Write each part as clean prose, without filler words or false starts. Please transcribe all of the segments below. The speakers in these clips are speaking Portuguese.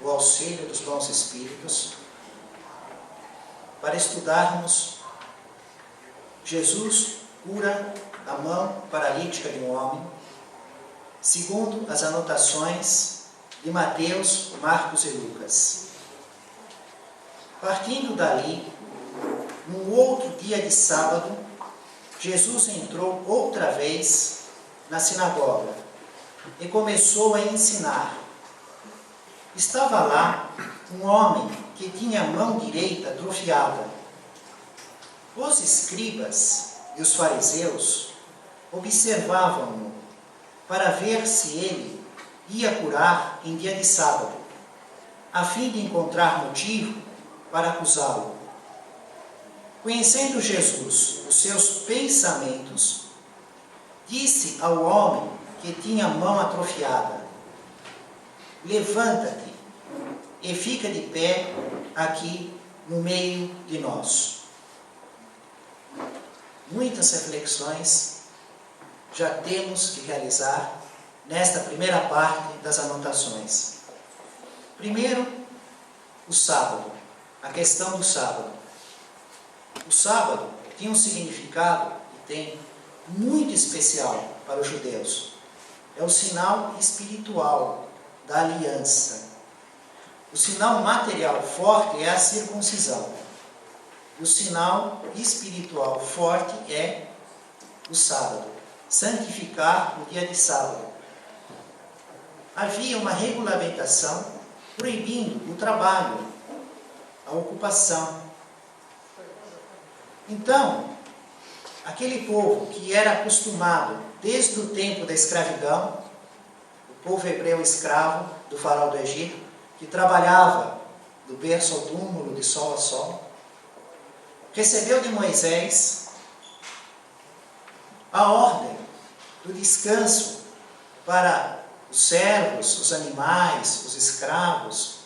o auxílio dos bons espíritos, para estudarmos Jesus cura a mão paralítica de um homem, segundo as anotações de Mateus, Marcos e Lucas. Partindo dali, num outro dia de sábado, Jesus entrou outra vez na sinagoga e começou a ensinar. Estava lá um homem que tinha a mão direita atrofiada. Os escribas e os fariseus observavam-no para ver se ele ia curar em dia de sábado, a fim de encontrar motivo para acusá-lo. Conhecendo Jesus os seus pensamentos, disse ao homem que tinha a mão atrofiada: levanta-te e fica de pé aqui no meio de nós. Muitas reflexões já temos que realizar nesta primeira parte das anotações. Primeiro, o sábado, a questão do sábado. O sábado tinha um significado e tem muito especial para os judeus. É o sinal espiritual da aliança. O sinal material forte é a circuncisão. E o sinal espiritual forte é o sábado. Santificar o dia de sábado. Havia uma regulamentação proibindo o trabalho, a ocupação. Então, aquele povo que era acostumado desde o tempo da escravidão, o povo hebreu escravo do faraó do Egito, que trabalhava do berço ao túmulo, de sol a sol, recebeu de Moisés a ordem do descanso para os servos, os animais, os escravos,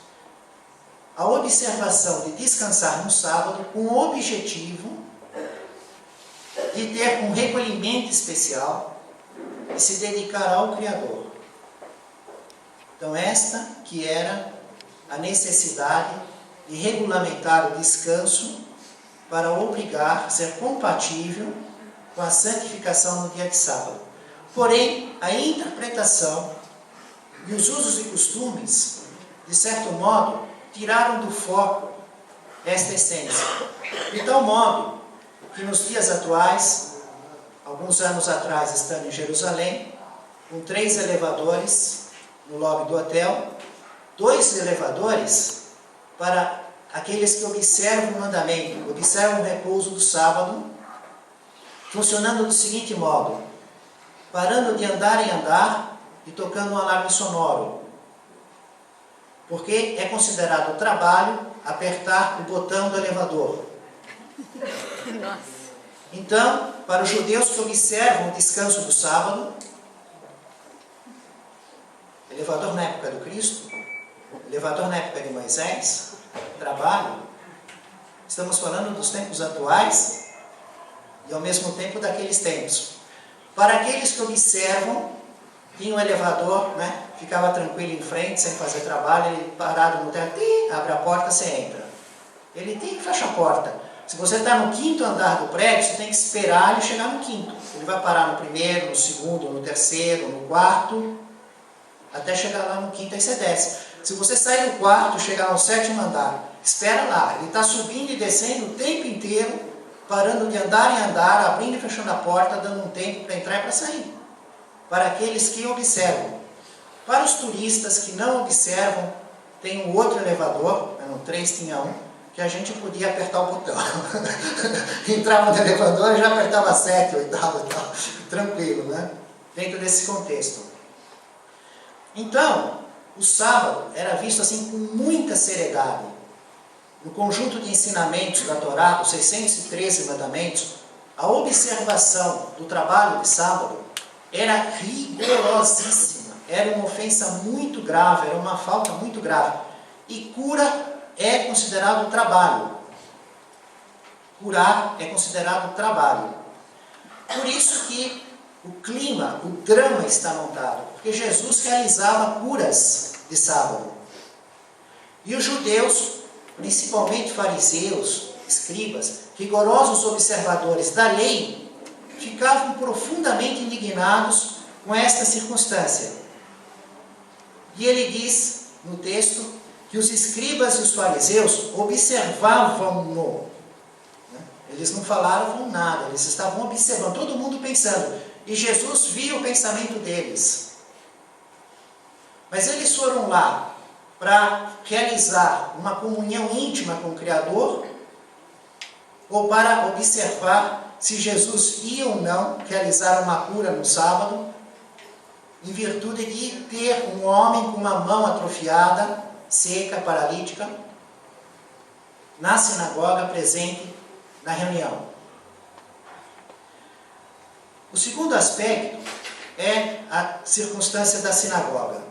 a observação de descansar no sábado com o objetivo de ter um recolhimento especial e se dedicar ao Criador. Então esta que era a necessidade de regulamentar o descanso para obrigar, ser compatível com a santificação no dia de sábado. Porém, a interpretação e os usos e costumes, de certo modo, tiraram do foco esta essência. De tal modo que nos dias atuais, alguns anos atrás, estando em Jerusalém, com 3 elevadores no lobby do hotel, 2 elevadores para aqueles que observam o mandamento, observam o repouso do sábado, funcionando do seguinte modo: parando de andar em andar e tocando um alarme sonoro. Porque é considerado trabalho apertar o botão do elevador. Então, para os judeus que observam o descanso do sábado, elevador na época do Cristo, elevador na época de Moisés, trabalho, estamos falando dos tempos atuais e ao mesmo tempo daqueles tempos. Para aqueles que observam, tinha um elevador, ficava tranquilo em frente, sem fazer trabalho, ele parado no teto, abre a porta, você entra. Ele fecha a porta. Se você está no 5º andar do prédio, você tem que esperar ele chegar no 5º. Ele vai parar no 1º, no 2º, no 3º, no 4º, até chegar lá no 5º, aí você desce. Se você sair do 4º, chegar no 7º andar, espera lá. Ele está subindo e descendo o tempo inteiro, parando de andar em andar, abrindo e fechando a porta, dando um tempo para entrar e para sair. Para aqueles que observam. Para os turistas que não observam, tem um outro elevador, no 3 tinha um, que a gente podia apertar o botão. Entrava no elevador e já apertava 7, 8, tal. Tranquilo, dentro desse contexto. Então, o sábado era visto assim com muita seriedade. No conjunto de ensinamentos da Torá, os 613 mandamentos, a observação do trabalho de sábado era rigorosíssima. Era uma ofensa muito grave, era uma falta muito grave. E cura é considerado trabalho. Curar é considerado trabalho. Por isso que o clima, o drama está montado. Porque Jesus realizava curas de sábado. E os judeus, principalmente fariseus, escribas, rigorosos observadores da lei, ficavam profundamente indignados com esta circunstância. E ele diz no texto que os escribas e os fariseus observavam-no. Eles não falavam nada, eles estavam observando, todo mundo pensando. E Jesus via o pensamento deles. Mas eles foram lá para realizar uma comunhão íntima com o Criador, ou para observar se Jesus ia ou não realizar uma cura no sábado, em virtude de ter um homem com uma mão atrofiada, seca, paralítica, na sinagoga, presente na reunião. O segundo aspecto é a circunstância da sinagoga,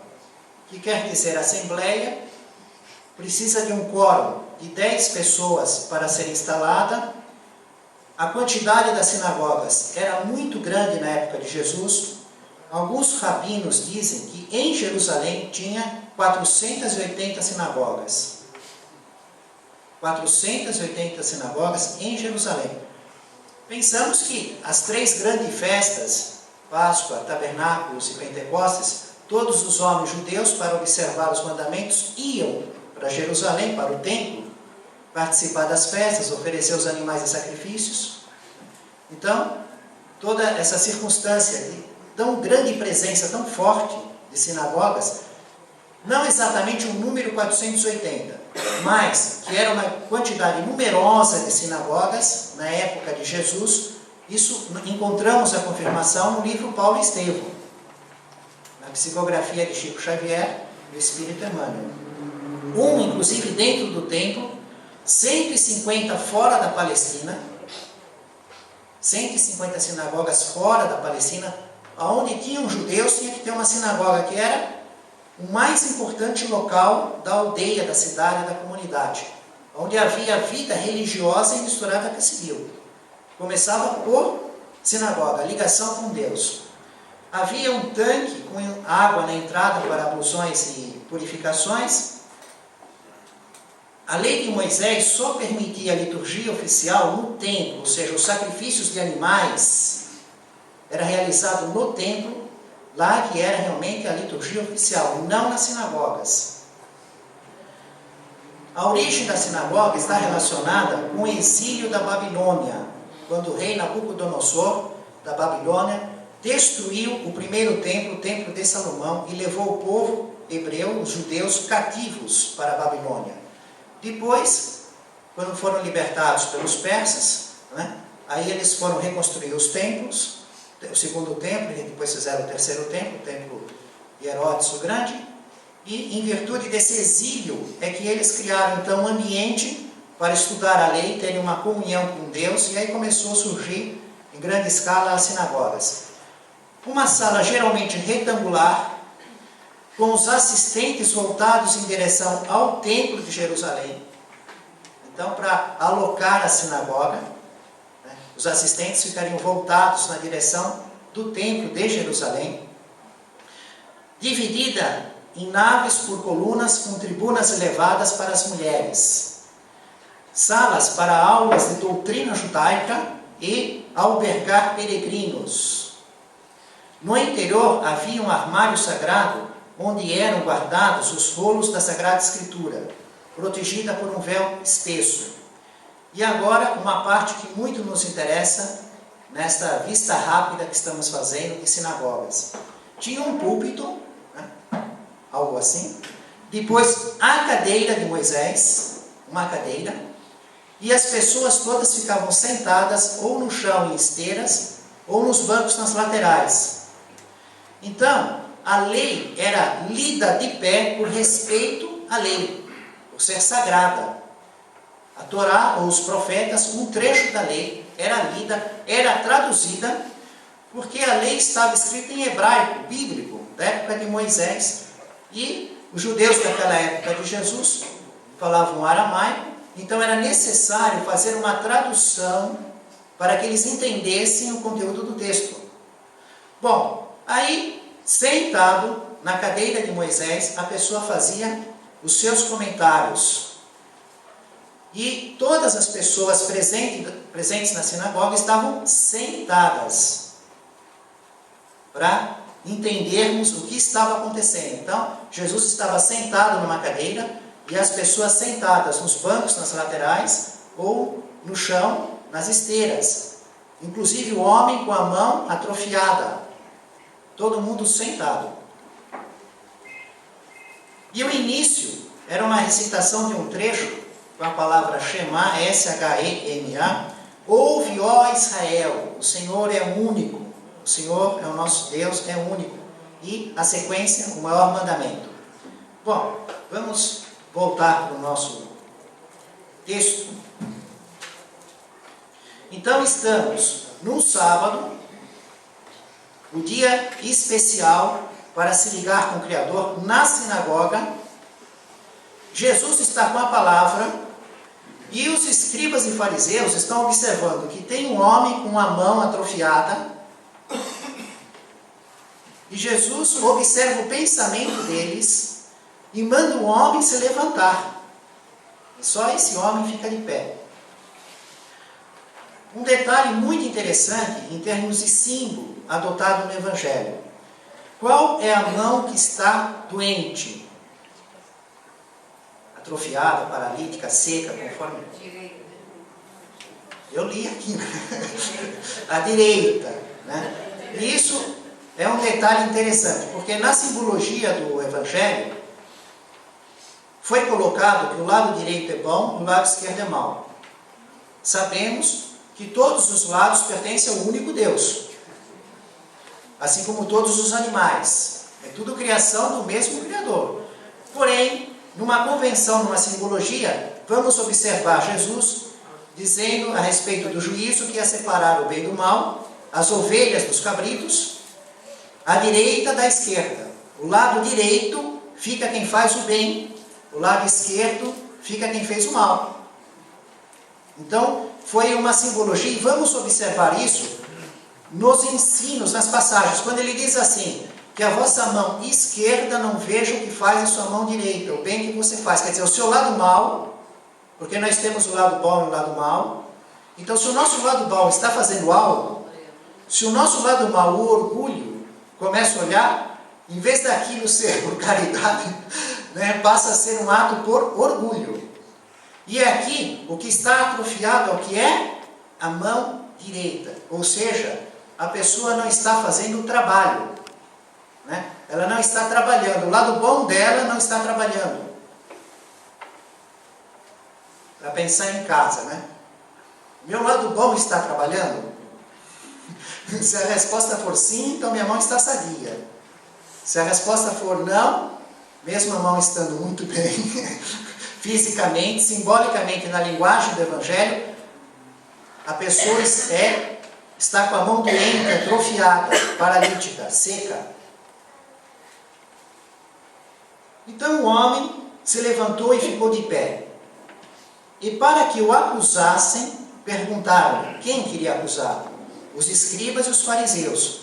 que quer dizer, a assembleia precisa de um quórum de 10 pessoas para ser instalada. A quantidade das sinagogas era muito grande na época de Jesus. Alguns rabinos dizem que em Jerusalém tinha 480 sinagogas. 480 sinagogas em Jerusalém. Pensamos que as 3 grandes festas, Páscoa, Tabernáculos e Pentecostes, todos os homens judeus, para observar os mandamentos, iam para Jerusalém, para o templo, participar das festas, oferecer os animais a sacrifícios. Então, toda essa circunstância de tão grande presença, tão forte de sinagogas, não exatamente o número 480, mas que era uma quantidade numerosa de sinagogas na época de Jesus. Isso encontramos a confirmação no livro Paulo e Estevão, na psicografia de Chico Xavier, do Espírito Emmanuel. Inclusive dentro do templo, 150 fora da Palestina, 150 sinagogas fora da Palestina, onde tinham judeus, tinha que ter uma sinagoga que era o mais importante local da aldeia, da cidade, da comunidade, onde havia vida religiosa e misturada com a civil. Começava por sinagoga, ligação com Deus. Havia um tanque com água na entrada para abluções e purificações. A lei de Moisés só permitia a liturgia oficial no templo, ou seja, os sacrifícios de animais era realizado no templo, lá que era realmente a liturgia oficial, não nas sinagogas. A origem da sinagoga está relacionada com o exílio da Babilônia, quando o rei Nabucodonosor, da Babilônia, destruiu o primeiro templo, o templo de Salomão, e levou o povo hebreu, os judeus, cativos para a Babilônia. Depois, quando foram libertados pelos persas, aí eles foram reconstruir os templos, o segundo templo, e depois fizeram o terceiro templo, o templo de Herodes o Grande, e em virtude desse exílio é que eles criaram então um ambiente para estudar a lei, terem uma comunhão com Deus, e aí começou a surgir em grande escala as sinagogas. Uma sala geralmente retangular, com os assistentes voltados em direção ao templo de Jerusalém. Então, para alocar a sinagoga, os assistentes ficariam voltados na direção do templo de Jerusalém, dividida em naves por colunas com tribunas elevadas para as mulheres, salas para aulas de doutrina judaica e albergar peregrinos. No interior havia um armário sagrado onde eram guardados os rolos da Sagrada Escritura, protegida por um véu espesso. E agora, uma parte que muito nos interessa, nesta vista rápida que estamos fazendo de sinagogas. Tinha um púlpito, algo assim, depois a cadeira de Moisés, uma cadeira, e as pessoas todas ficavam sentadas ou no chão em esteiras, ou nos bancos nas laterais. Então, a lei era lida de pé por respeito à lei, por ser sagrada. A Torá, ou os profetas, um trecho da lei era lida, era traduzida, porque a lei estava escrita em hebraico, bíblico, da época de Moisés, e os judeus daquela época de Jesus falavam aramaico, então era necessário fazer uma tradução para que eles entendessem o conteúdo do texto. Bom, aí, sentado na cadeira de Moisés, a pessoa fazia os seus comentários. E todas as pessoas presentes na sinagoga estavam sentadas para entendermos o que estava acontecendo. Então, Jesus estava sentado numa cadeira e as pessoas sentadas nos bancos, nas laterais ou no chão, nas esteiras. Inclusive o homem com a mão atrofiada. Todo mundo sentado. E o início era uma recitação de um trecho com a palavra Shema, S-H-E-M-A. Ouve, ó Israel, o Senhor é único. O Senhor é o nosso Deus, é único. E a sequência, o maior mandamento. Bom, vamos voltar para o nosso texto. Então estamos num sábado, o dia especial para se ligar com o Criador na sinagoga. Jesus está com a palavra e os escribas e fariseus estão observando que tem um homem com a mão atrofiada e Jesus observa o pensamento deles e manda o homem se levantar. E só esse homem fica de pé. Um detalhe muito interessante em termos de símbolo adotado no Evangelho. Qual é a mão que está doente? Atrofiada, paralítica, seca, conforme... Eu li aqui, né? A direita, né? E isso é um detalhe interessante, porque na simbologia do Evangelho foi colocado que o lado direito é bom e o lado esquerdo é mau. Sabemos que todos os lados pertencem ao único Deus, assim como todos os animais. É tudo criação do mesmo Criador. Porém, numa convenção, numa simbologia, vamos observar Jesus dizendo a respeito do juízo que ia separar o bem do mal, as ovelhas dos cabritos, a direita da esquerda. O lado direito fica quem faz o bem, o lado esquerdo fica quem fez o mal. Então, foi uma simbologia, e vamos observar isso nos ensinos, nas passagens, quando ele diz assim, que a vossa mão esquerda não veja o que faz a sua mão direita, o bem que você faz, quer dizer, o seu lado mal, porque nós temos o lado bom e o lado mal. Então, se o nosso lado bom está fazendo algo, se o nosso lado mal, o orgulho, começa a olhar, em vez daquilo ser por caridade, né, passa a ser um ato por orgulho. E aqui, o que está atrofiado é o que é a mão direita. Ou seja, a pessoa não está fazendo o trabalho. Né? Ela não está trabalhando. O lado bom dela não está trabalhando. Para pensar em casa, né? Meu lado bom está trabalhando? Se a resposta for sim, então minha mão está sadia. Se a resposta for não, mesmo a mão estando muito bem, fisicamente, simbolicamente, na linguagem do Evangelho, a pessoa está com a mão doente, atrofiada, paralítica, seca. Então o homem se levantou e ficou de pé. E para que o acusassem, perguntaram quem queria acusá-lo. Os escribas e os fariseus.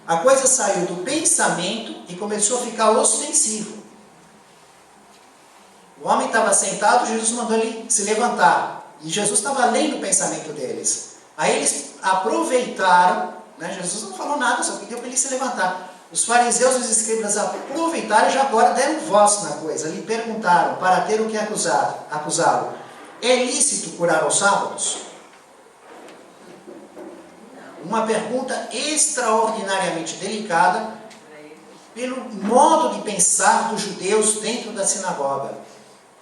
A coisa saiu do pensamento e começou a ficar ostensivo. O homem estava sentado, Jesus mandou ele se levantar. E Jesus estava lendo o pensamento deles. Aí eles aproveitaram, né? Jesus não falou nada, só pediu para ele se levantar. Os fariseus e os escribas aproveitaram e já agora deram voz na coisa. Lhe perguntaram para ter o que acusá-lo. É lícito curar aos sábados? Uma pergunta extraordinariamente delicada pelo modo de pensar dos judeus dentro da sinagoga,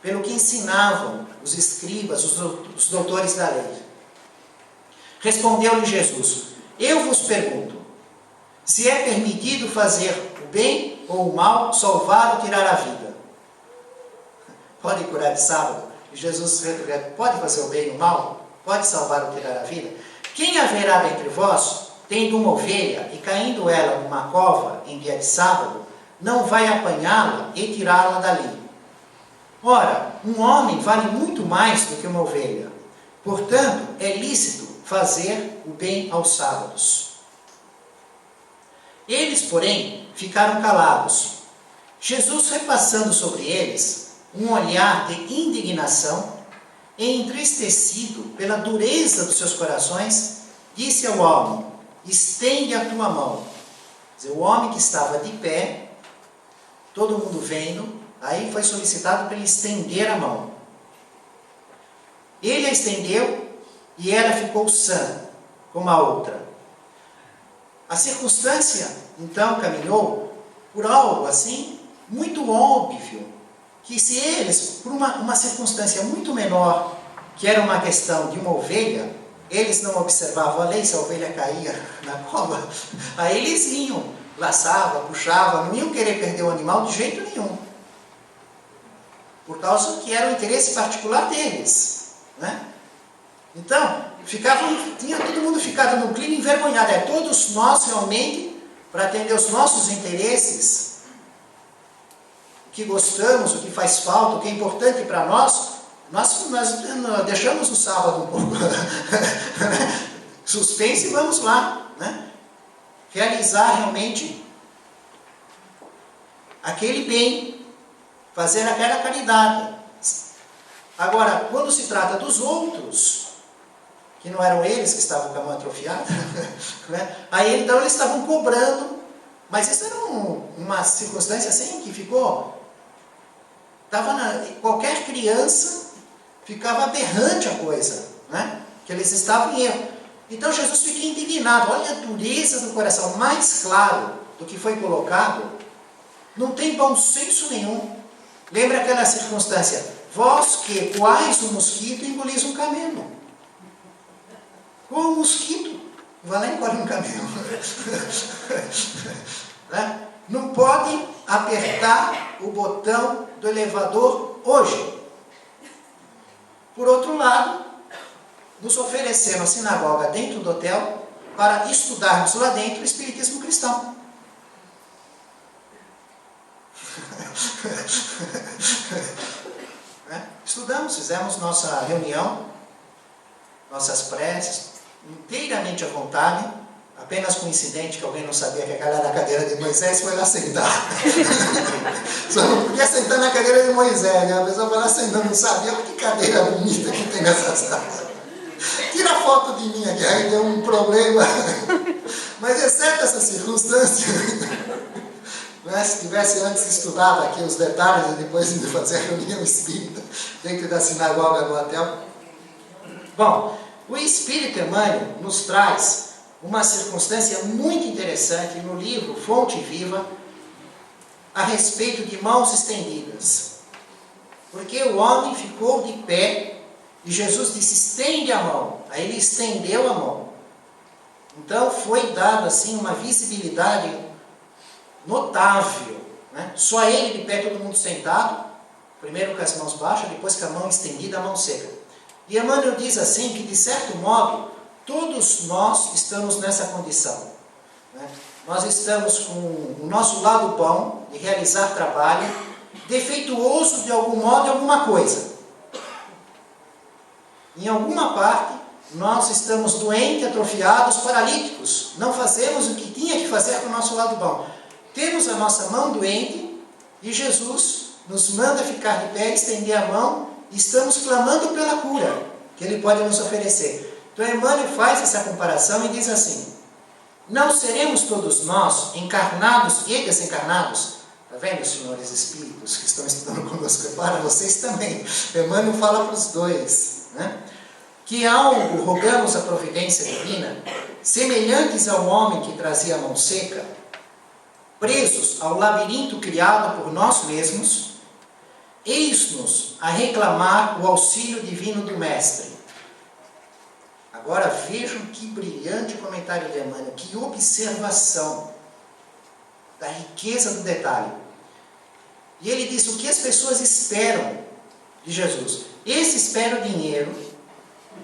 pelo que ensinavam os escribas, os doutores da lei. Respondeu-lhe Jesus: eu vos pergunto, se é permitido fazer o bem ou o mal, salvar ou tirar a vida? Pode curar de sábado? E Jesus respondeu: pode fazer o bem ou o mal? Pode salvar ou tirar a vida? Quem haverá dentre vós, tendo uma ovelha e caindo ela numa cova em dia de sábado, não vai apanhá-la e tirá-la dali? Ora, um homem vale muito mais do que uma ovelha. Portanto, é lícito fazer o bem aos sábados. Eles, porém, ficaram calados. Jesus, repassando sobre eles, um olhar de indignação e, entristecido pela dureza dos seus corações, disse ao homem: estende a tua mão. Quer dizer, o homem que estava de pé, todo mundo vendo, aí foi solicitado para ele estender a mão. Ele a estendeu e ela ficou sã, como a outra. A circunstância, então, caminhou por algo assim, muito óbvio, que se eles, por uma circunstância muito menor, que era uma questão de uma ovelha, eles não observavam a lei, se a ovelha caía na cova, aí eles iam, laçavam, puxavam, não iam querer perder o animal de jeito nenhum, por causa que era o interesse particular deles, né? Então, todo mundo ficado num clima envergonhado, todos nós realmente, para atender os nossos interesses, o que gostamos, o que faz falta, o que é importante para nós deixamos o sábado um pouco suspense e vamos lá, né? Realizar realmente aquele bem, fazer aquela caridade. Agora, quando se trata dos outros, que não eram eles que estavam com a mão atrofiada, né? Aí então eles estavam cobrando, mas isso era uma circunstância assim que ficou, qualquer criança ficava aberrante a coisa, né? Que eles estavam em erro. Então Jesus fica indignado, olha a dureza do coração, mais claro do que foi colocado, não tem bom senso nenhum. Lembra aquela circunstância, vós que coais um mosquito e engolis um camelo. O mosquito vai lá e engole um camelo. Né? Não podem apertar o botão do elevador hoje. Por outro lado, nos ofereceram a sinagoga dentro do hotel para estudarmos lá dentro o Espiritismo cristão. Estudamos, fizemos nossa reunião, nossas preces, inteiramente à vontade, apenas coincidente que alguém não sabia que aquela era a cadeira de Moisés, foi lá sentar. Só não podia sentar na cadeira de Moisés, né? A pessoa foi lá sentando, não sabia, que cadeira bonita que tem nessa sala. Tira a foto de mim aqui, aí deu um problema. Mas exceto essa circunstância, né? Se tivesse antes estudado aqui os detalhes e depois de fazer a reunião espírita dentro da sinagoga do hotel. Bom, o Espírito Emmanuel nos traz uma circunstância muito interessante no livro Fonte Viva a respeito de mãos estendidas. Porque o homem ficou de pé e Jesus disse, estende a mão. Aí ele estendeu a mão. Então foi dado assim uma visibilidade notável, né? Só ele de pé, todo mundo sentado, primeiro com as mãos baixas, depois com a mão estendida, a mão seca. E Emmanuel diz assim que, de certo modo, todos nós estamos nessa condição, né? Nós estamos com o nosso lado bom de realizar trabalho, defeituoso de algum modo em alguma coisa. Em alguma parte, nós estamos doentes, atrofiados, paralíticos. Não fazemos o que tinha que fazer com o nosso lado bom. Temos a nossa mão doente e Jesus nos manda ficar de pé, estender a mão e estamos clamando pela cura que Ele pode nos oferecer. Então Emmanuel faz essa comparação e diz assim, não seremos todos nós encarnados e desencarnados? Está vendo, senhores espíritos que estão estudando conosco? Para vocês também. Emmanuel fala para os dois, né? Que algo rogamos a providência divina, semelhantes ao homem que trazia a mão seca, presos ao labirinto criado por nós mesmos, eis-nos a reclamar o auxílio divino do Mestre. Agora vejam que brilhante comentário de Emmanuel, que observação da riqueza do detalhe. E ele diz o que as pessoas esperam de Jesus. Esse espera o dinheiro,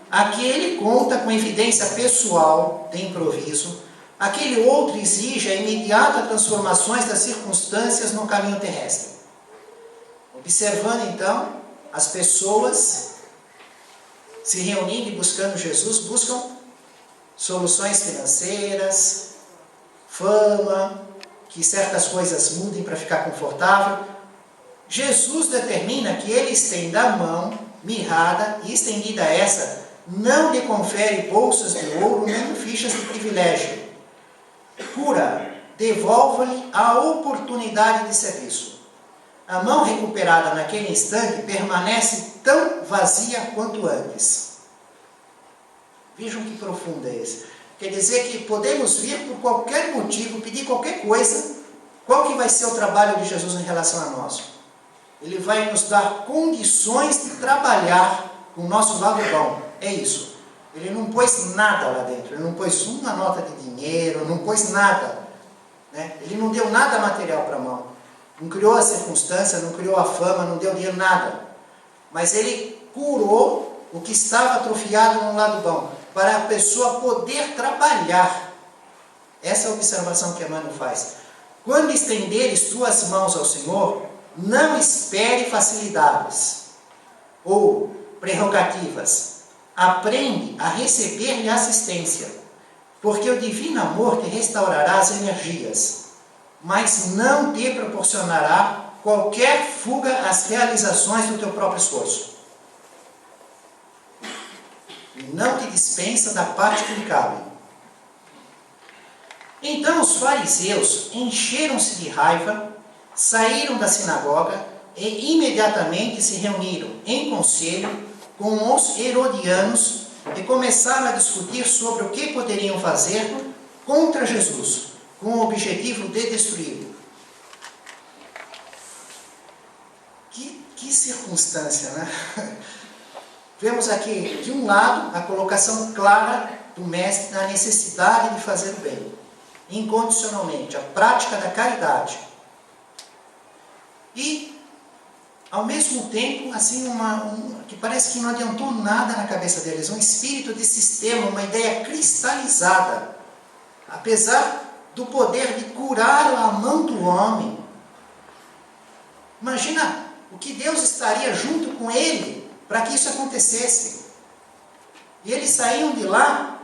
aquele conta com evidência pessoal de improviso, aquele outro exige a imediata transformações das circunstâncias no caminho terrestre. Observando então, as pessoas se reunindo e buscando Jesus, buscam soluções financeiras, fama, que certas coisas mudem para ficar confortável, Jesus determina que ele estenda a mão mirrada e estendida essa, não lhe confere bolsas de ouro nem fichas de privilégio. Cura, devolva-lhe a oportunidade de serviço. A mão recuperada naquele instante permanece tão vazia quanto antes. Vejam que profundo é esse. Quer dizer que podemos vir por qualquer motivo, pedir qualquer coisa. Qual que vai ser o trabalho de Jesus em relação a nós? Ele vai nos dar condições de trabalhar com o nosso lado bom. É isso. Ele não pôs nada lá dentro. Ele não pôs uma nota de dinheiro, não pôs nada. Né? Ele não deu nada material para a mão. Não criou a circunstância, não criou a fama, não deu dinheiro, nada. Mas ele curou o que estava atrofiado no lado bom, para a pessoa poder trabalhar. Essa é a observação que Emmanuel faz. Quando estenderes tuas mãos ao Senhor, não espere facilidades ou prerrogativas. Aprende a receber-lhe assistência, porque o divino amor te restaurará as energias, mas não te proporcionará qualquer fuga às realizações do teu próprio esforço. E não te dispensa da parte que lhe cabe. Então os fariseus encheram-se de raiva, saíram da sinagoga e imediatamente se reuniram em conselho com os herodianos e começaram a discutir sobre o que poderiam fazer contra Jesus, com o objetivo de destruí-lo. Que circunstância, né? Vemos aqui, de um lado, a colocação clara do Mestre na necessidade de fazer o bem, incondicionalmente, a prática da caridade. E, ao mesmo tempo, assim, que parece que não adiantou nada na cabeça deles, um espírito de sistema, uma ideia cristalizada, apesar do poder de curar a mão do homem. Imagina o que Deus estaria junto com ele para que isso acontecesse. E eles saíam de lá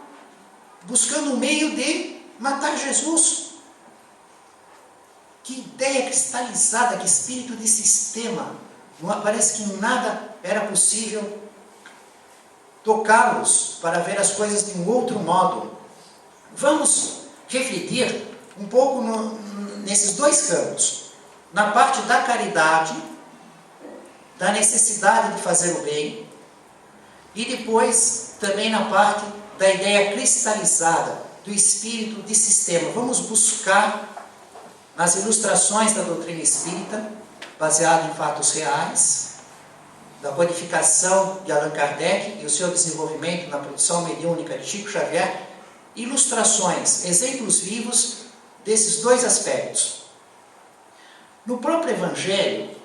buscando um meio de matar Jesus. Que ideia cristalizada, que espírito de sistema. Parece que em nada era possível tocá-los para ver as coisas de um outro modo. Vamos refletir um pouco nesses dois campos. Na parte da caridade, da necessidade de fazer o bem, e depois também na parte da ideia cristalizada, do espírito de sistema. Vamos buscar nas ilustrações da doutrina espírita, baseada em fatos reais, da codificação de Allan Kardec e o seu desenvolvimento na produção mediúnica de Chico Xavier, ilustrações, exemplos vivos desses dois aspectos. No próprio Evangelho,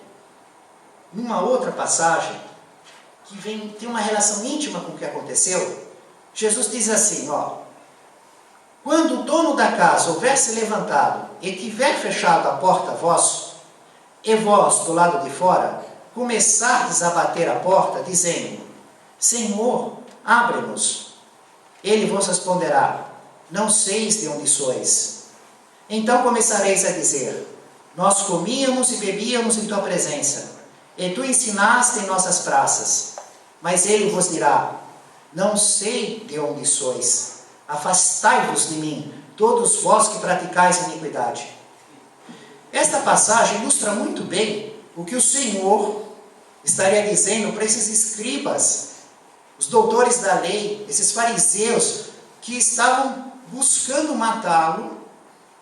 numa outra passagem, que tem uma relação íntima com o que aconteceu, Jesus diz assim, quando o dono da casa houver se levantado e tiver fechado a porta a vós, e vós, do lado de fora, começardes a bater a porta, dizendo, Senhor, abre-nos. Ele vos responderá, não seis de onde sois. Então começareis a dizer, nós comíamos e bebíamos em tua presença, e tu ensinaste em nossas praças. Mas ele vos dirá, não sei de onde sois, afastai-vos de mim, todos vós que praticais iniquidade. Esta passagem ilustra muito bem o que o Senhor estaria dizendo para esses escribas, os doutores da lei, esses fariseus, que estavam buscando matá-lo,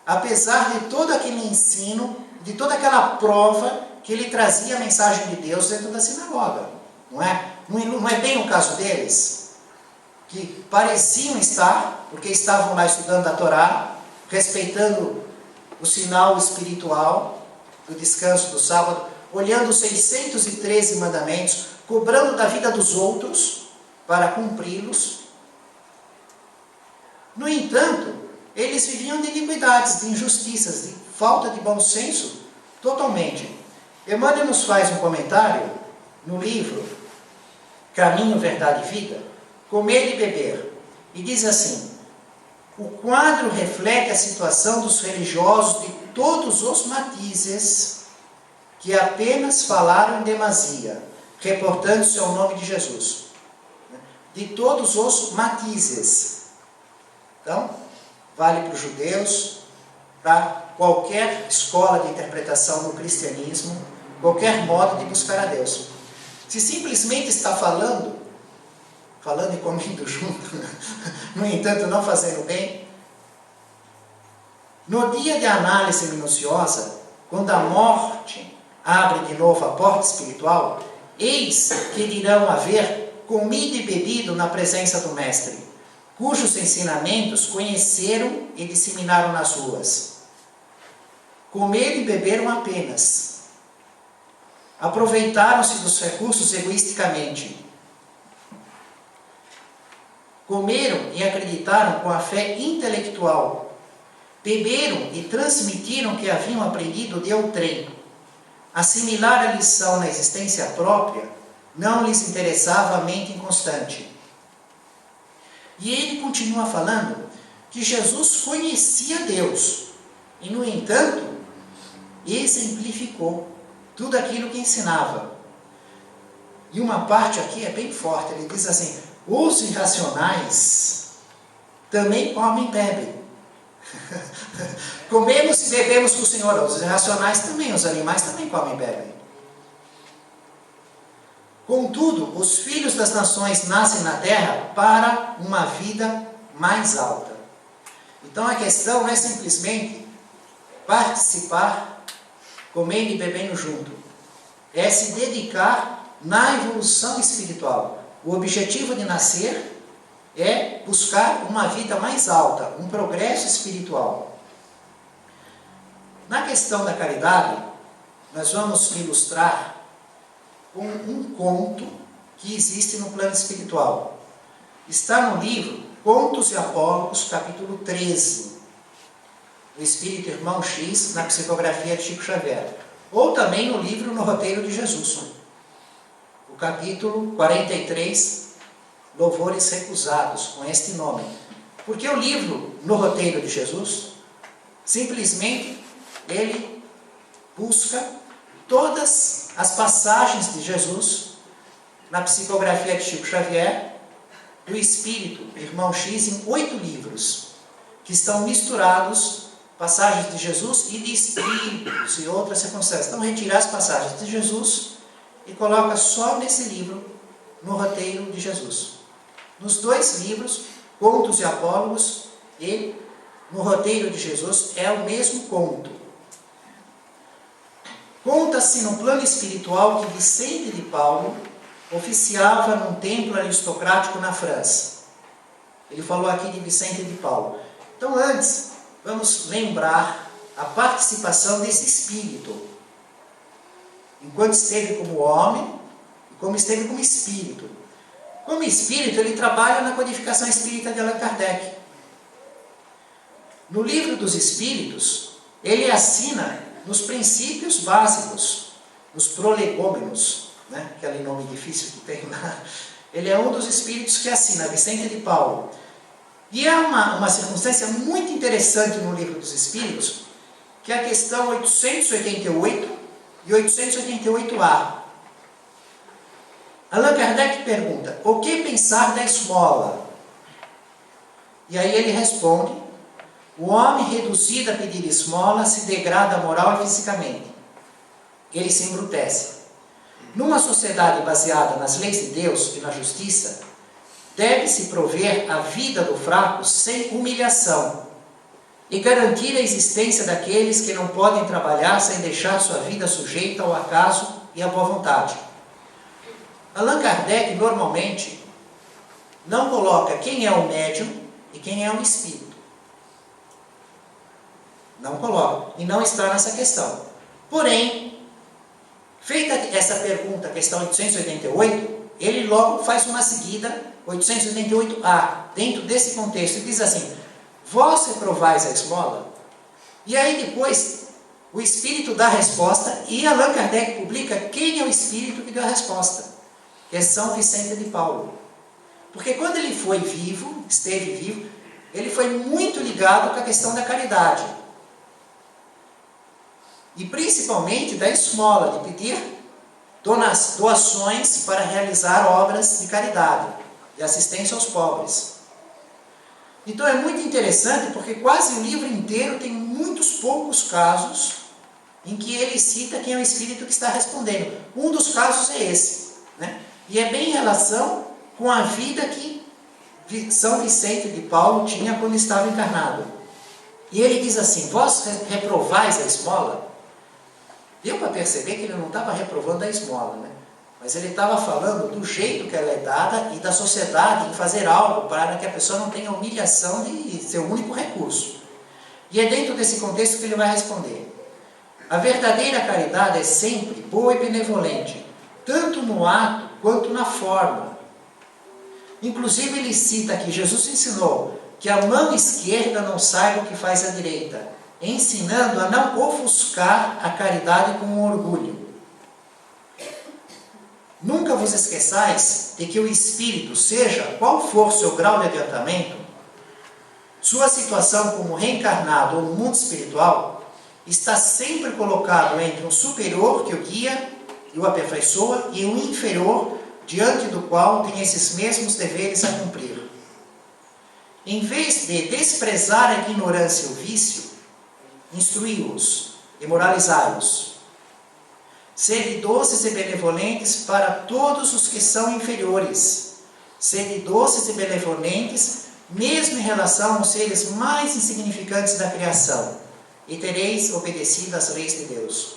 apesar de todo aquele ensino, de toda aquela prova que ele trazia a mensagem de Deus dentro da sinagoga. Não é? Não é bem o caso deles, que pareciam estar, porque estavam lá estudando a Torá, respeitando o sinal espiritual do descanso do sábado, olhando os 613 mandamentos, cobrando da vida dos outros para cumpri-los. No entanto, eles viviam de iniquidades, de injustiças, de falta de bom senso, totalmente. Emmanuel nos faz um comentário no livro Caminho, Verdade e Vida, Comer e Beber, e diz assim, o quadro reflete a situação dos religiosos de todos os matizes que apenas falaram em demasia, reportando-se ao nome de Jesus. De todos os matizes. Então, vale para os judeus, para qualquer escola de interpretação do cristianismo, qualquer modo de buscar a Deus. Se simplesmente está falando e comendo junto, no entanto não fazendo bem, no dia de análise minuciosa, quando a morte abre de novo a porta espiritual, eis que dirão haver comido e bebido na presença do Mestre, cujos ensinamentos conheceram e disseminaram nas ruas. Comeram e beberam apenas. Aproveitaram-se dos recursos egoisticamente. Comeram e acreditaram com a fé intelectual. Beberam e transmitiram o que haviam aprendido de outrem. Assimilar a lição na existência própria não lhes interessava a mente inconstante. E ele continua falando que Jesus conhecia Deus e, no entanto, exemplificou tudo aquilo que ensinava. E uma parte aqui é bem forte, ele diz assim: os irracionais também comem e bebem. Comemos e bebemos com o Senhor. Os irracionais também, os animais também comem e bebem. Contudo, os filhos das nações nascem na terra para uma vida mais alta. Então a questão não é simplesmente participar, comendo e bebendo junto. É se dedicar na evolução espiritual. O objetivo de nascer é buscar uma vida mais alta, um progresso espiritual. Na questão da caridade, nós vamos ilustrar com um conto que existe no plano espiritual. Está no livro Contos e Apólogos, capítulo 13, do Espírito Irmão X, na psicografia de Chico Xavier. Ou também no livro No Roteiro de Jesus, o capítulo 43, Louvores Recusados, com este nome. Porque o livro No Roteiro de Jesus, simplesmente, ele busca todas as passagens de Jesus na psicografia de Chico Xavier, do Espírito Irmão X, em 8 livros, que estão misturados, passagens de Jesus e de espíritos e outras circunstâncias. Então, retirar as passagens de Jesus e coloca só nesse livro, No Roteiro de Jesus. Nos 2 livros, Contos e Apólogos e No Roteiro de Jesus, é o mesmo conto. Conta-se no plano espiritual que Vicente de Paulo oficiava num templo aristocrático na França. Ele falou aqui de Vicente de Paulo. Então, antes, vamos lembrar a participação desse espírito, enquanto esteve como homem e como esteve como espírito. Como espírito, ele trabalha na codificação espírita de Allan Kardec. No livro dos Espíritos, ele assina nos princípios básicos, nos prolegômenos, né? Aquele nome difícil que tem lá. Ele é um dos espíritos que assina, Vicente de Paulo. E é uma circunstância muito interessante no livro dos Espíritos, que é a questão 888 e 888A. Allan Kardec pergunta: o que pensar da esmola? E aí ele responde: o homem reduzido a pedir esmola se degrada moral e fisicamente. Ele se embrutece. Numa sociedade baseada nas leis de Deus e na justiça, deve-se prover a vida do fraco sem humilhação e garantir a existência daqueles que não podem trabalhar sem deixar sua vida sujeita ao acaso e à boa vontade. Allan Kardec normalmente não coloca quem é o médium e quem é o espírito. Não coloca, e não está nessa questão. Porém, feita essa pergunta, questão 888, ele logo faz uma seguida, 888A, dentro desse contexto, e diz assim: vós reprovais a esmola? E aí depois, o Espírito dá a resposta, e Allan Kardec publica quem é o Espírito que deu a resposta, que é São Vicente de Paulo. Porque quando ele foi vivo, esteve vivo, ele foi muito ligado com a questão da caridade. e principalmente da esmola, de pedir doações para realizar obras de caridade, de assistência aos pobres. Então é muito interessante porque quase o livro inteiro tem muitos poucos casos em que ele cita quem é o Espírito que está respondendo. Um dos casos é esse, né? E é bem em relação com a vida que São Vicente de Paulo tinha quando estava encarnado. E ele diz assim: vós reprovais a esmola? Deu para perceber que ele não estava reprovando a esmola, né? Mas ele estava falando do jeito que ela é dada e da sociedade em fazer algo para que a pessoa não tenha humilhação de ser o único recurso. E é dentro desse contexto que ele vai responder. A verdadeira caridade é sempre boa e benevolente, tanto no ato quanto na forma. Inclusive ele cita que Jesus ensinou que a mão esquerda não saiba o que faz a direita, ensinando a não ofuscar a caridade com orgulho. Nunca vos esqueçais de que o espírito, seja qual for seu grau de adiantamento, sua situação como reencarnado ou no mundo espiritual, está sempre colocado entre um superior que o guia e o aperfeiçoa e um inferior diante do qual tem esses mesmos deveres a cumprir. Em vez de desprezar a ignorância e o vício, instruí-os e moralizai-os. Sede doces e benevolentes para todos os que são inferiores. Sede doces e benevolentes, mesmo em relação aos seres mais insignificantes da criação, e tereis obedecido às leis de Deus.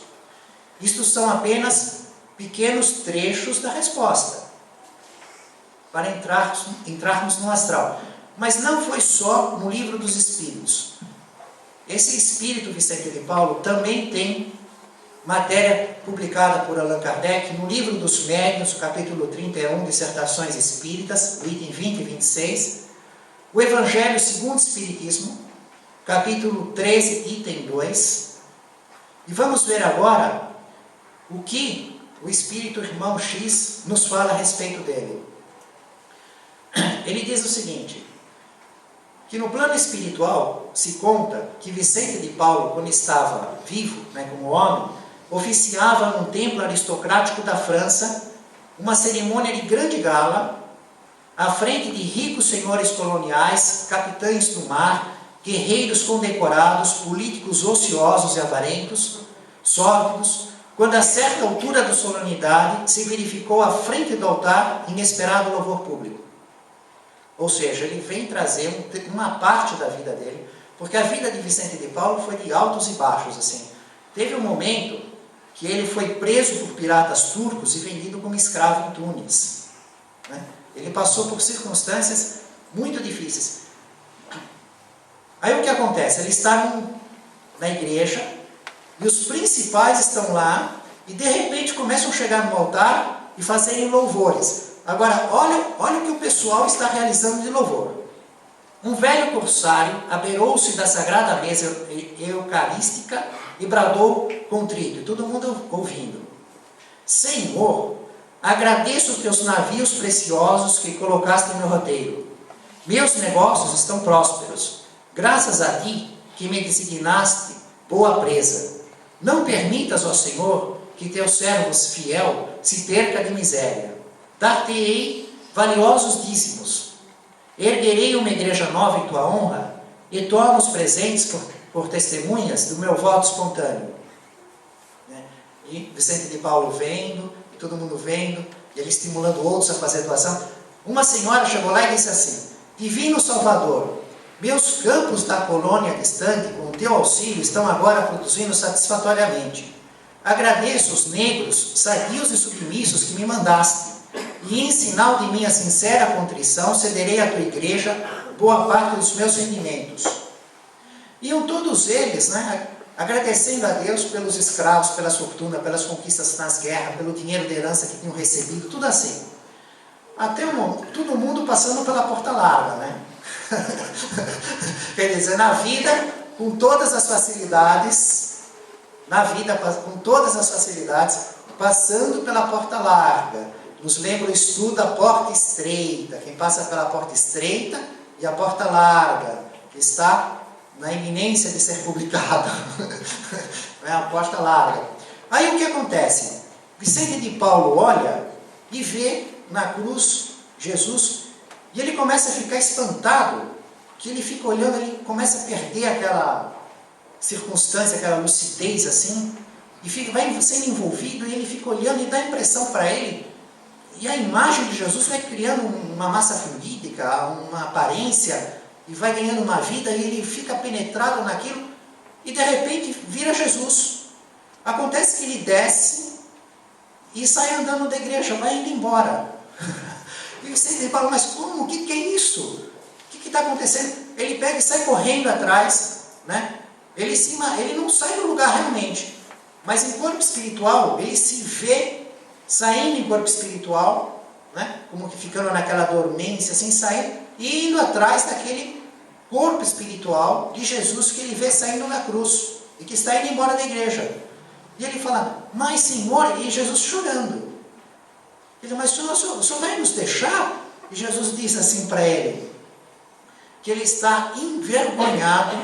Isto são apenas pequenos trechos da resposta, para entrarmos no astral. Mas não foi só no livro dos Espíritos. Esse Espírito Vicente de Paulo também tem matéria publicada por Allan Kardec no livro dos Médiuns, capítulo 31, Dissertações Espíritas, item 20 e 26, o Evangelho segundo o Espiritismo, capítulo 13, item 2, e vamos ver agora o que o Espírito Irmão X nos fala a respeito dele. Ele diz o seguinte, que no plano espiritual se conta que Vicente de Paulo, quando estava vivo, como homem, oficiava num templo aristocrático da França uma cerimônia de grande gala, à frente de ricos senhores coloniais, capitães do mar, guerreiros condecorados, políticos ociosos e avarentos, sórdidos, quando a certa altura da solenidade se verificou à frente do altar inesperado louvor público. Ou seja, ele vem trazer uma parte da vida dele, porque a vida de Vicente de Paulo foi de altos e baixos, assim. Teve um momento que ele foi preso por piratas turcos e vendido como escravo em Tunis, né? Ele passou por circunstâncias muito difíceis. Aí o que acontece? Ele está na igreja e os principais estão lá e de repente começam a chegar no altar e fazerem louvores. Agora, olha o que o pessoal está realizando de louvor. Um velho corsário abeirou-se da sagrada mesa eucarística e bradou contrito, e todo mundo ouvindo. Senhor, agradeço os teus navios preciosos que colocaste no meu roteiro. Meus negócios estão prósperos, graças a ti que me designaste boa presa. Não permitas, ó Senhor, que teu servo fiel se perca de miséria. Dar-te-ei valiosos dízimos. Erguerei uma igreja nova em tua honra e toma os presentes por testemunhas do meu voto espontâneo. E Vicente de Paulo vendo, e todo mundo vendo, e ele estimulando outros a fazer doação. Uma senhora chegou lá e disse assim: Divino Salvador, meus campos da colônia distante, com o teu auxílio, estão agora produzindo satisfatoriamente. Agradeço os negros, sadios e submissos que me mandaste, e em sinal de minha sincera contrição, cederei à tua igreja boa parte dos meus rendimentos. Iam todos eles, agradecendo a Deus pelos escravos, pela fortuna, pelas conquistas nas guerras, pelo dinheiro de herança que tinham recebido, tudo assim. Até todo mundo passando pela porta larga, Quer dizer, na vida, com todas as facilidades, passando pela porta larga. Nos lembra o estudo da porta estreita. Quem passa pela porta estreita e a porta larga, que está na iminência de ser publicado. né? A porta larga. Aí o que acontece? Vicente de Paulo olha e vê na cruz Jesus, e ele começa a ficar espantado, que ele fica olhando, ele começa a perder aquela circunstância, aquela lucidez assim, e vai sendo envolvido, e ele fica olhando e dá impressão para ele, e a imagem de Jesus vai criando uma massa fluídica, uma aparência, e vai ganhando uma vida, e ele fica penetrado naquilo, e de repente vira Jesus. Acontece que ele desce e sai andando da igreja, vai indo embora. E você fala, mas como? O que é isso? O que está acontecendo? Ele pega e sai correndo atrás, né? Ele não sai do lugar realmente, mas em corpo espiritual, ele se vê saindo em corpo espiritual, né? Como que ficando naquela dormência, assim, saindo, e indo atrás daquele corpo espiritual de Jesus que ele vê saindo na cruz, e que está indo embora da igreja. E ele fala, mas Senhor, e Jesus chorando. Ele diz, mas o senhor vai nos deixar? E Jesus diz assim para ele, que ele está envergonhado,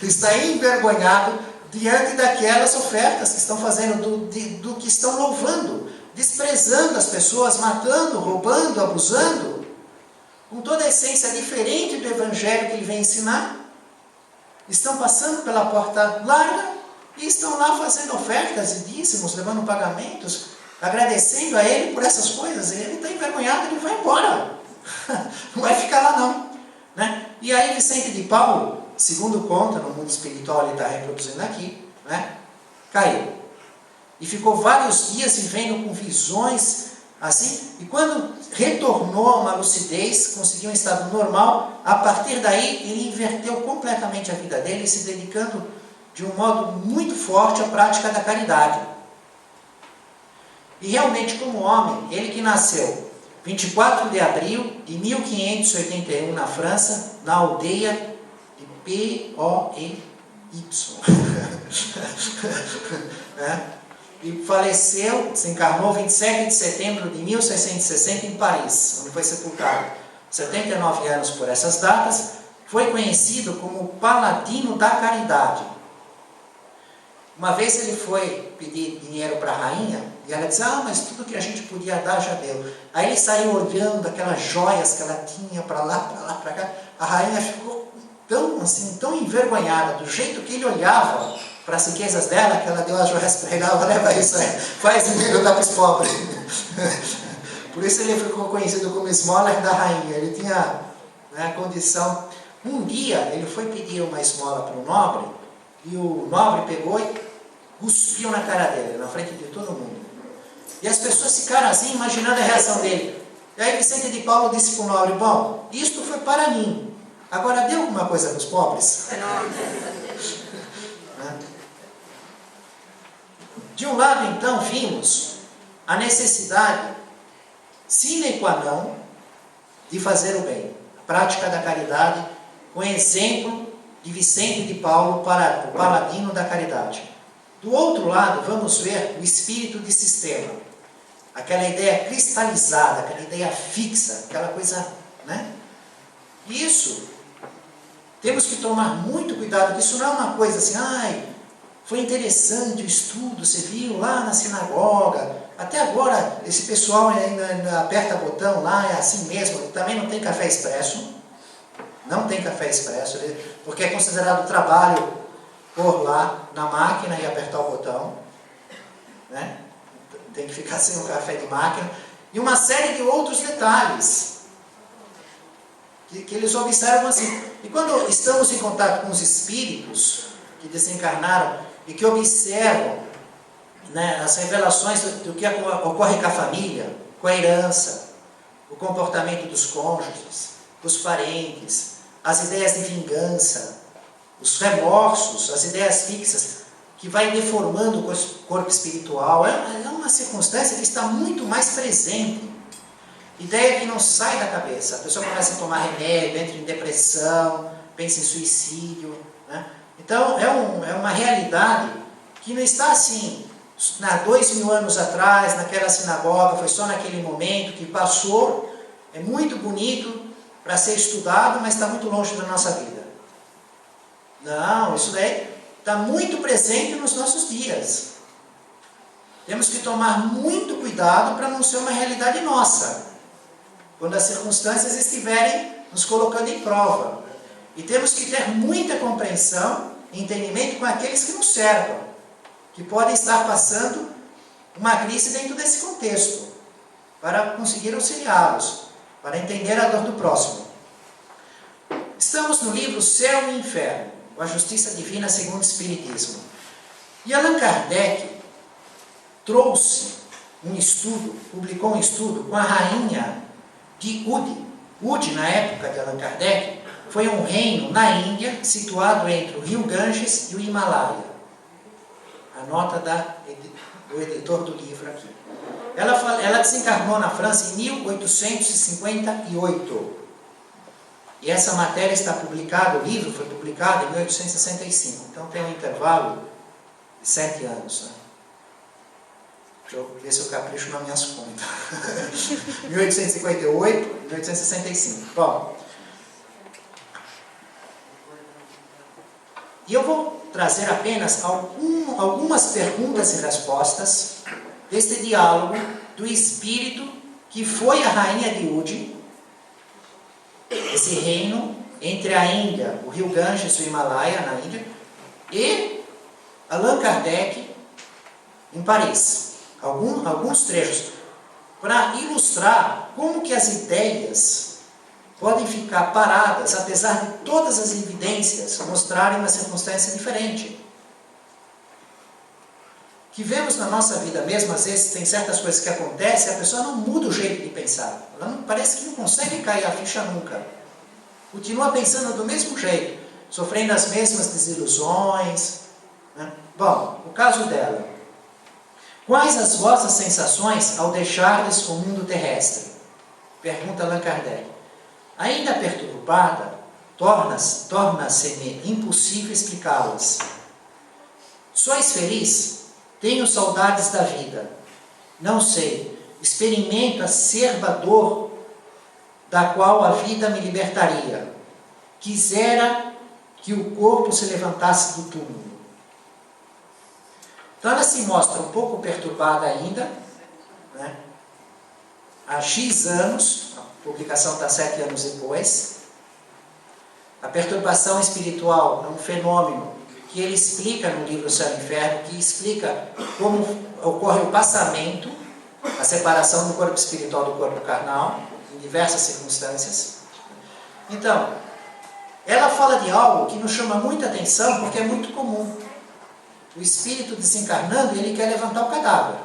está envergonhado diante daquelas ofertas que estão fazendo, do que estão louvando, desprezando as pessoas, matando, roubando, abusando, com toda a essência diferente do evangelho que ele vem ensinar. Estão passando pela porta larga e estão lá fazendo ofertas e dízimos, levando pagamentos, agradecendo a ele por essas coisas. Ele está envergonhado, ele vai embora. Não vai ficar lá não, né? E aí Vicente de Paulo, segundo conta, no mundo espiritual ele está reproduzindo aqui, né? Caiu. E ficou vários dias vivendo com visões assim, e quando retornou a uma lucidez, conseguiu um estado normal, a partir daí ele inverteu completamente a vida dele, se dedicando de um modo muito forte à prática da caridade. E realmente, como homem, ele que nasceu 24 de abril de 1581 na França, na aldeia de P-O-E-Y. E faleceu, se encarnou 27 de setembro de 1660 em Paris, onde foi sepultado. 79 anos por essas datas, foi conhecido como o Paladino da Caridade. Uma vez ele foi pedir dinheiro para a rainha, e ela disse, mas tudo que a gente podia dar já deu. Aí ele saiu olhando aquelas joias que ela tinha para lá, para cá. A rainha ficou tão envergonhada, do jeito que ele olhava para as riquezas dela, que ela deu as joias para ele, leva isso aí, faz dinheiro, dá para os pobres. Por isso ele ficou conhecido como esmola da rainha. Ele tinha, né, condição. Um dia ele foi pedir uma esmola para o nobre, e o nobre pegou e cuspiu na cara dele, na frente de todo mundo. E as pessoas ficaram assim, imaginando a reação dele. E aí Vicente de Paulo disse para o nobre, bom, isto foi para mim, agora dê alguma coisa para os pobres? De um lado, então, vimos a necessidade sine qua non de fazer o bem, a prática da caridade, com exemplo de Vicente de Paulo, para o paladino da caridade. Do outro lado, vamos ver o espírito de sistema, aquela ideia cristalizada, aquela ideia fixa, aquela coisa, né? Isso, temos que tomar muito cuidado, que isso não é uma coisa assim, foi interessante o estudo, você viu lá na sinagoga, até agora esse pessoal ainda aperta botão lá, é assim mesmo, também não tem café expresso, porque é considerado trabalho por lá na máquina e apertar o botão, né? Tem que ficar sem o café de máquina, e uma série de outros detalhes que eles observam assim. E quando estamos em contato com os espíritos que desencarnaram e que observam, né, as revelações do que ocorre com a família, com a herança, o comportamento dos cônjuges, dos parentes, as ideias de vingança, os remorsos, as ideias fixas, que vai deformando o corpo espiritual, é uma circunstância que está muito mais presente. Ideia que não sai da cabeça. A pessoa começa a tomar remédio, entra em depressão, pensa em suicídio, né? Então, é uma realidade que não está assim, 2000 anos atrás, naquela sinagoga, foi só naquele momento que passou, é muito bonito para ser estudado, mas está muito longe da nossa vida. Não, isso daí está muito presente nos nossos dias. Temos que tomar muito cuidado para não ser uma realidade nossa, quando as circunstâncias estiverem nos colocando em prova. E temos que ter muita compreensão e entendimento com aqueles que nos cercam, que podem estar passando uma crise dentro desse contexto, para conseguir auxiliá-los, para entender a dor do próximo. Estamos no livro Céu e Inferno, a Justiça Divina segundo o Espiritismo. E Allan Kardec trouxe um estudo, publicou um estudo com a rainha de Udi. Udi, na época de Allan Kardec, foi um reino na Índia, situado entre o rio Ganges e o Himalaia. A nota do editor do livro aqui. Ela desencarnou na França em 1858. E essa matéria está publicada, o livro foi publicado em 1865. Então tem um intervalo de 7 anos. Né? Deixa eu ver se eu capricho nas minhas contas. 1858 e 1865. Bom, e eu vou trazer apenas algumas perguntas e respostas deste diálogo do espírito que foi a rainha de Udi, esse reino entre a Índia, o rio Ganges e o Himalaia, na Índia, e Allan Kardec em Paris. Alguns trechos para ilustrar como que as ideias podem ficar paradas, apesar de todas as evidências mostrarem uma circunstância diferente. Que vemos na nossa vida mesmo, às vezes tem certas coisas que acontecem, a pessoa não muda o jeito de pensar. Ela não, parece que não consegue cair a ficha nunca. Continua pensando do mesmo jeito, sofrendo as mesmas desilusões. Né? Bom, o caso dela. Quais as vossas sensações ao deixardes o mundo terrestre? Pergunta Allan Kardec. Ainda perturbada, torna-se-me impossível explicá-las. Sois feliz? Tenho saudades da vida. Não sei, experimento a acerba dor da qual a vida me libertaria. Quisera que o corpo se levantasse do túmulo. Então ela se mostra um pouco perturbada ainda, né? Há X anos, a publicação está 7 anos depois. A perturbação espiritual é um fenômeno que ele explica no livro Céu e Inferno, que explica como ocorre o passamento, a separação do corpo espiritual do corpo carnal, em diversas circunstâncias. Então, ela fala de algo que nos chama muita atenção, porque é muito comum. O espírito desencarnando, ele quer levantar o cadáver.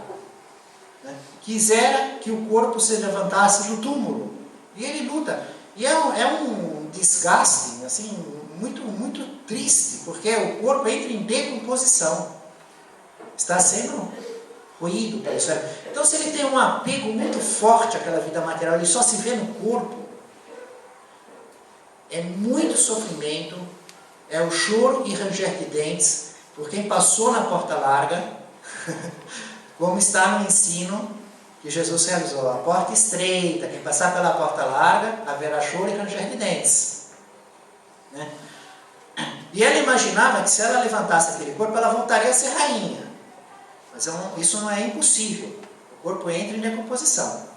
Né? Quisera que o corpo se levantasse do túmulo. E ele luta. E é um desgaste, assim, muito, muito triste, porque o corpo entra em decomposição. Está sendo ruído pelo cérebro. Então, se ele tem um apego muito forte àquela vida material, ele só se vê no corpo, é muito sofrimento, é o choro e ranger de dentes, por quem passou na porta larga, como está no ensino que Jesus realizou. A porta estreita, quem passar pela porta larga, haverá choro e ranger de dentes. Né? E ela imaginava que se ela levantasse aquele corpo, ela voltaria a ser rainha. Mas isso não é impossível. O corpo entra em decomposição.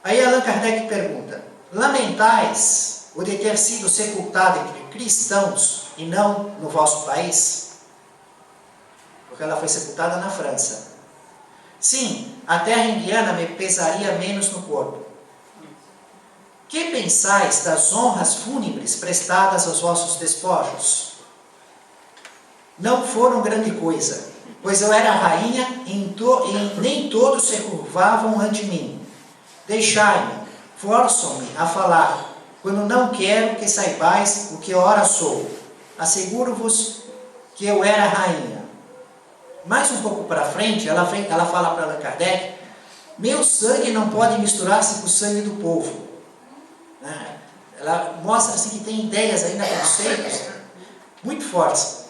Aí Allan Kardec pergunta: lamentais o de ter sido sepultada entre cristãos e não no vosso país? Porque ela foi sepultada na França. Sim, a terra indiana me pesaria menos no corpo. Que pensais das honras fúnebres prestadas aos vossos despojos? Não foram grande coisa, pois eu era rainha e nem todos se curvavam ante mim. Deixai-me, forçam-me a falar, quando não quero que saibais o que ora sou. Asseguro-vos que eu era rainha. Mais um pouco para frente, ela fala para Allan Kardec: meu sangue não pode misturar-se com o sangue do povo. Ela mostra assim que tem ideias ainda, conceitos muito fortes.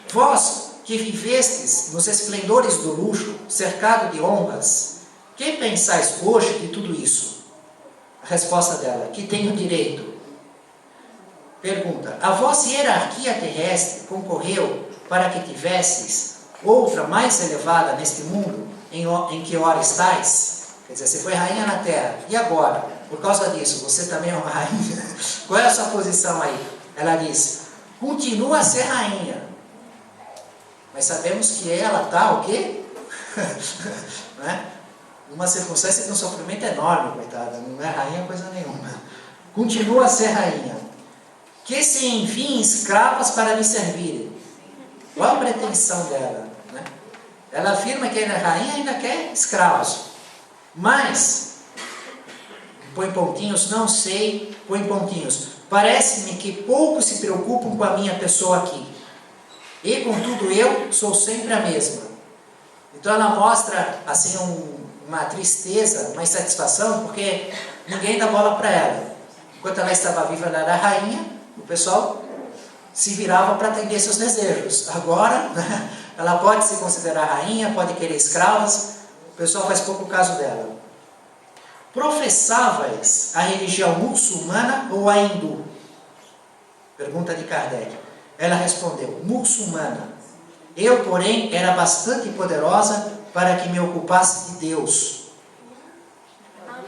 Vós que vivestes nos esplendores do luxo, cercado de honras, que pensais hoje de tudo isso? A resposta dela: que tenho direito. pergunta: a vossa hierarquia terrestre concorreu para que tivesseis outra mais elevada neste mundo em que hora estáis? Quer dizer, você foi rainha na terra, e agora? Por causa disso, você também é uma rainha? Qual é a sua posição aí? Ela diz: continua a ser rainha, mas sabemos que ela está o quê? Né? Numa circunstância de um sofrimento enorme, coitada, não é rainha coisa nenhuma. Continua a ser rainha. Que se enviem escravas para me servirem. Qual a pretensão dela? Né? Ela afirma que ela é rainha e ainda quer escravos. Mas, põe pontinhos, não sei, põe pontinhos. Parece-me que poucos se preocupam com a minha pessoa aqui. E, contudo, eu sou sempre a mesma. Então ela mostra assim uma tristeza, uma insatisfação, porque ninguém dá bola para ela. Enquanto ela estava viva, ela era rainha, o pessoal se virava para atender seus desejos. Agora, né, ela pode se considerar rainha, pode querer escravas, o pessoal faz pouco caso dela. Professavais a religião muçulmana ou a hindu? Pergunta de Kardec. Ela respondeu: muçulmana. Eu, porém, era bastante poderosa para que me ocupasse de Deus.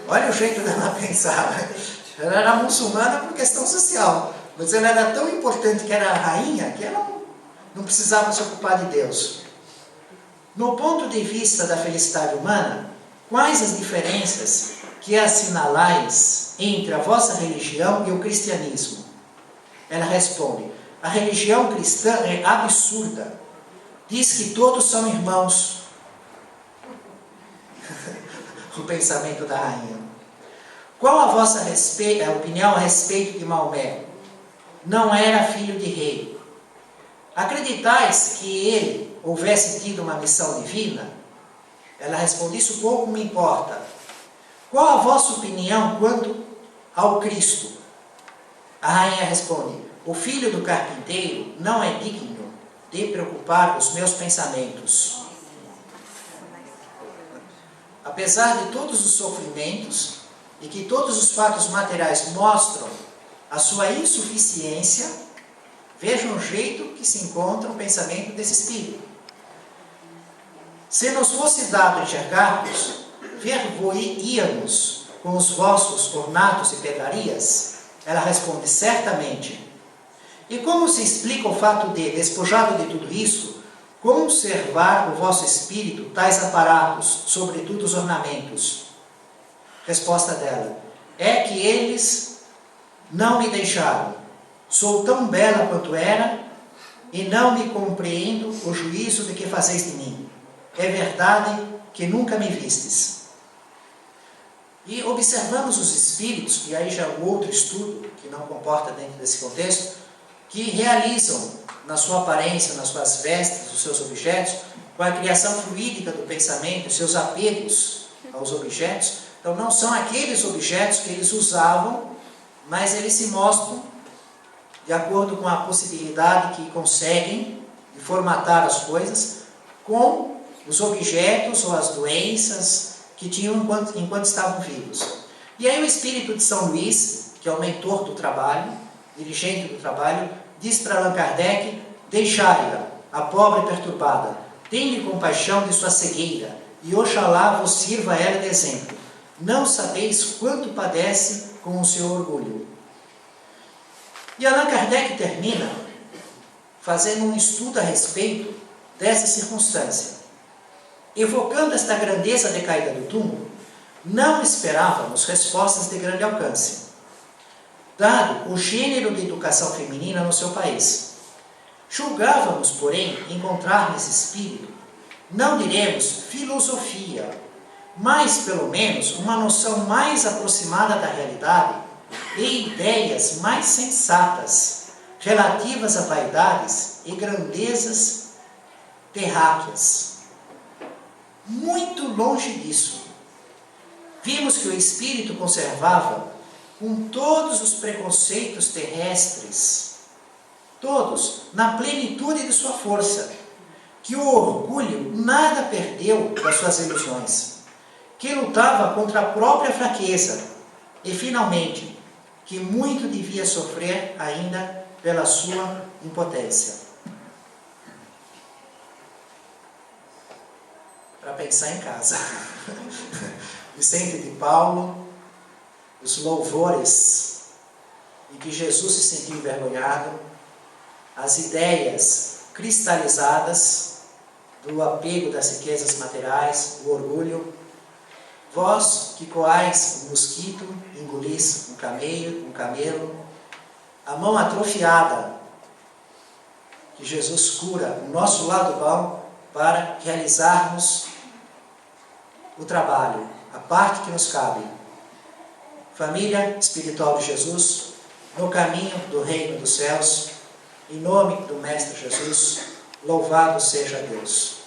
Olha o jeito dela pensar. Ela era muçulmana por questão social, mas ela era tão importante que era a rainha que ela não precisava se ocupar de Deus. No ponto de vista da felicidade humana, quais as diferenças que assinalais entre a vossa religião e o cristianismo? Ela responde: a religião cristã é absurda. Diz que todos são irmãos. O pensamento da rainha. Qual a vossa opinião a respeito de Maomé? Não era filho de rei. Acreditais que ele houvesse tido uma missão divina? Ela responde: isso pouco me importa. Qual a vossa opinião quanto ao Cristo? A rainha responde: o filho do carpinteiro não é digno de preocupar os meus pensamentos. Apesar de todos os sofrimentos e que todos os fatos materiais mostram a sua insuficiência, vejam o jeito que se encontra o pensamento desse espírito. Se nos fosse dado enxergarmos, ver-vos-íamos com os vossos ornatos e pedrarias? Ela responde: certamente. E como se explica o fato de, despojado de tudo isso, conservar o vosso espírito tais aparatos, sobretudo os ornamentos? Resposta dela: é que eles não me deixaram. Sou tão bela quanto era, e não me compreendo o juízo de que fazeis de mim. É verdade que nunca me vistes. E observamos os espíritos, e aí já é um outro estudo, que não comporta dentro desse contexto, que realizam na sua aparência, nas suas vestes, os seus objetos, com a criação fluídica do pensamento, seus apegos aos objetos. Então não são aqueles objetos que eles usavam, mas eles se mostram de acordo com a possibilidade que conseguem de formatar as coisas com os objetos ou as doenças que tinham enquanto estavam vivos. E aí o espírito de São Luís, que é o mentor do trabalho, dirigente do trabalho, diz para Allan Kardec: deixai-a, a pobre perturbada, tem-lhe compaixão de sua cegueira, e oxalá vos sirva ela de exemplo. Não sabeis quanto padece com o seu orgulho. E Allan Kardec termina fazendo um estudo a respeito dessa circunstância. Evocando esta grandeza decaída do túmulo, não esperávamos respostas de grande alcance, dado o gênero de educação feminina no seu país. Julgávamos, porém, encontrar nesse espírito, não diremos filosofia, mas pelo menos uma noção mais aproximada da realidade e ideias mais sensatas, relativas a vaidades e grandezas terráqueas. Muito longe disso. Vimos que o espírito conservava, com todos os preconceitos terrestres, todos, na plenitude de sua força, que o orgulho nada perdeu das suas ilusões, que lutava contra a própria fraqueza e, finalmente, que muito devia sofrer ainda pela sua impotência. Para pensar em casa. Vicente de Paulo, os louvores em que Jesus se sentiu envergonhado, as ideias cristalizadas do apego das riquezas materiais, do orgulho. Vós que coais um mosquito, engolis um camelo, a mão atrofiada que Jesus cura o nosso lado bom para realizarmos o trabalho, a parte que nos cabe. Família espiritual de Jesus, no caminho do reino dos céus, em nome do Mestre Jesus, louvado seja Deus.